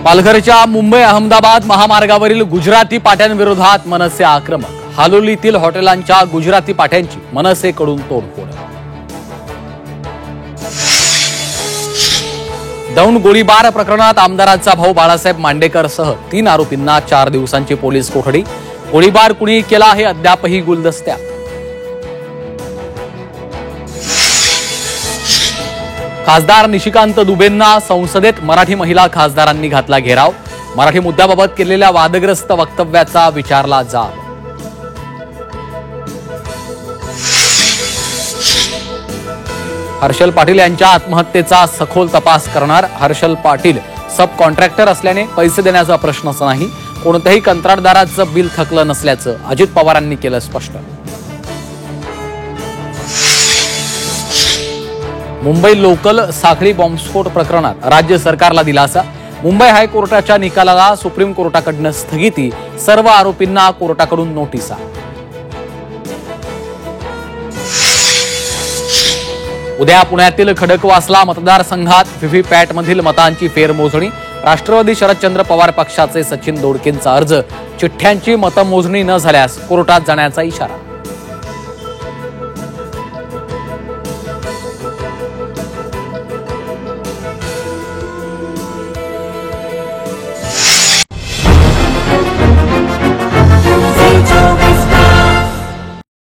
पालघरच्या मुंबई अहमदाबाद महामार्गावरील गुजराती पाट्यांविरोधात मनसे आक्रमक. हालोलीतील हॉटेलांच्या गुजराती पाट्यांची मनसेकडून तोडफोड. दौंड गोळीबार प्रकरणात आमदारांचा भाऊ बाळासाहेब मांडेकरसह 3 आरोपींना 4 दिवसांची पोलीस कोठडी. गोळीबार कुणी केला हे अद्यापही गुलदस्त्यात. खासदार निशिकांत दुबेंना संसदेत मराठी महिला खासदारांनी घातला घेराव. मराठी मुद्द्याबाबत केलेल्या वादग्रस्त वक्तव्याचा विचारला जाब. हर्षल पाटील यांच्या आत्महत्येचा सखोल तपास करणार. हर्षल पाटील सब कॉन्ट्रॅक्टर असल्याने पैसे देण्याचा प्रश्नच नाही. कोणत्याही कंत्राटदाराचं बिल थकलं नसल्याचं अजित पवारांनी केलं स्पष्ट. मुंबई लोकल साखळी बॉम्बस्फोट प्रकरणात राज्य सरकारला दिलासा. मुंबई हायकोर्टाच्या निकालाला सुप्रीम कोर्टाकडून स्थगिती. सर्व आरोपींना कोर्टाकडून नोटिसा. उद्या पुण्यातील खडकवासला मतदारसंघात व्हीव्हीपॅटमधील मतांची फेरमोजणी. राष्ट्रवादी शरदचंद्र पवार पक्षाचे सचिन दोडकेंचा अर्ज. चिठ्ठ्यांची मतमोजणी न झाल्यास कोर्टात जाण्याचा इशारा.